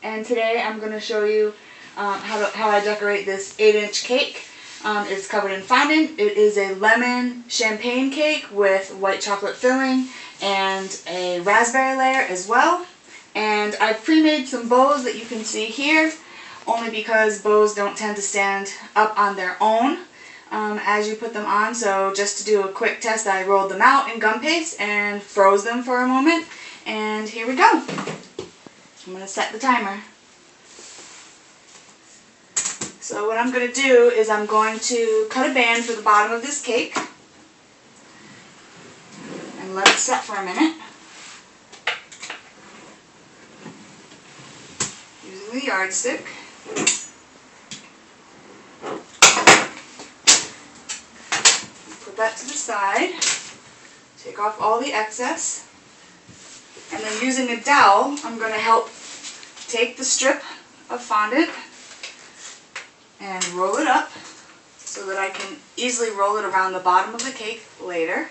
and today I'm going to show you how I decorate this 8-inch cake. It's covered in fondant. It is a lemon champagne cake with white chocolate filling and a raspberry layer as well. And I've pre-made some bows that you can see here, only because bows don't tend to stand up on their own as you put them on. So just to do a quick test, I rolled them out in gum paste and froze them for a moment. And here we go. I'm going to set the timer. So what I'm going to do is I'm going to cut a band for the bottom of this cake and let it set for a minute using the yardstick. Put that to the side. Take off all the excess. And then using a dowel, I'm going to help take the strip of fondant and roll it up so that I can easily roll it around the bottom of the cake later.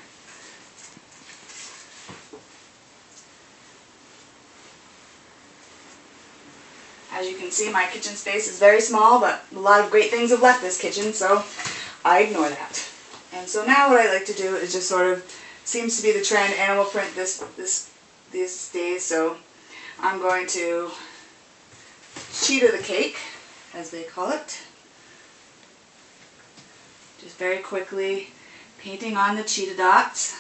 As you can see, my kitchen space is very small, but a lot of great things have left this kitchen, so I ignore that. And so now what I like to do is just sort of, seems to be the trend, animal print these days, so I'm going to cheetah the cake, as they call it. Just very quickly painting on the cheetah dots.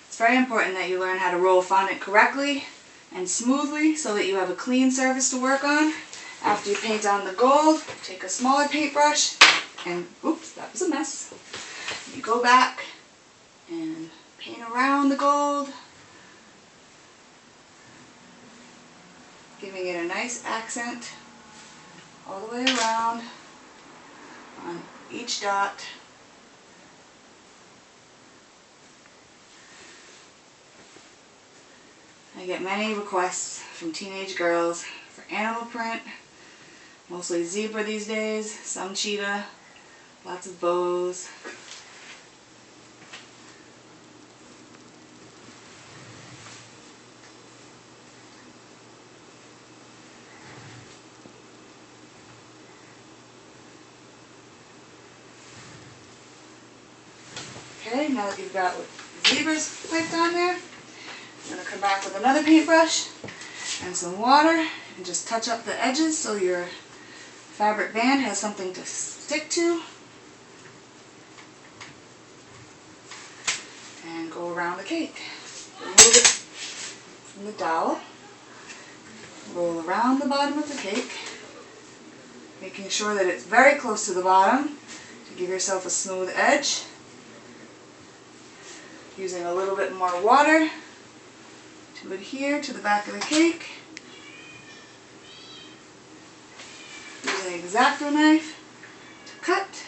It's very important that you learn how to roll fondant correctly and smoothly so that you have a clean surface to work on. After you paint on the gold, take a smaller paintbrush and, oops, that was a mess. You go back and paint around the gold, giving it a nice accent all the way around on each dot. I get many requests from teenage girls for animal print, mostly zebra these days, some cheetah, lots of bows. Okay, now that you've got zebras piped on there, I'm going to come back with another paintbrush and some water and just touch up the edges so your fabric band has something to stick to. And go around the cake. Remove it from the dowel. Roll around the bottom of the cake, making sure that it's very close to the bottom to give yourself a smooth edge. Using a little bit more water to adhere to the back of the cake. Using an X-Acto knife to cut.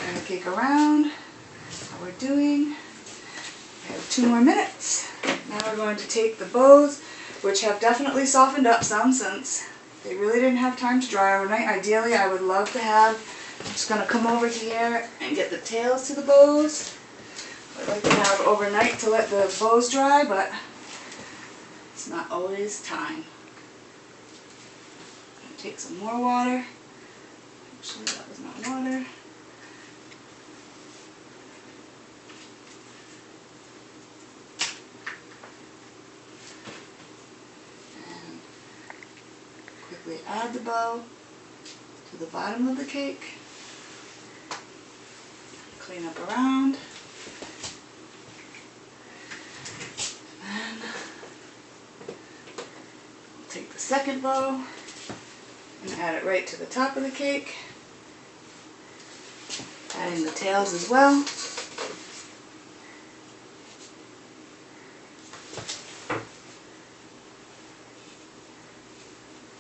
Turn the cake around. How we're doing. We have 2 more minutes. Now we're going to take the bows, which have definitely softened up some since they really didn't have time to dry overnight. Ideally, I would love to have, I'm just going to come over here and get the tails to the bows. I'd like to have overnight to let the bows dry, but it's not always time. Take some more water. Actually, that was not water. And quickly add the bow to the bottom of the cake. Clean up around. And then we'll take the second bow and add it right to the top of the cake. Adding the tails as well.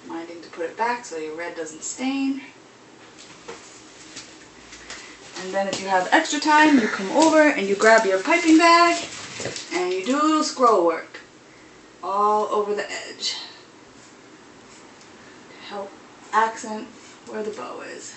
Minding to put it back so your red doesn't stain. And then if you have extra time, you come over and you grab your piping bag and you do a little scroll work all over the edge to help accent where the bow is.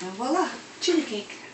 And voila, chili cake.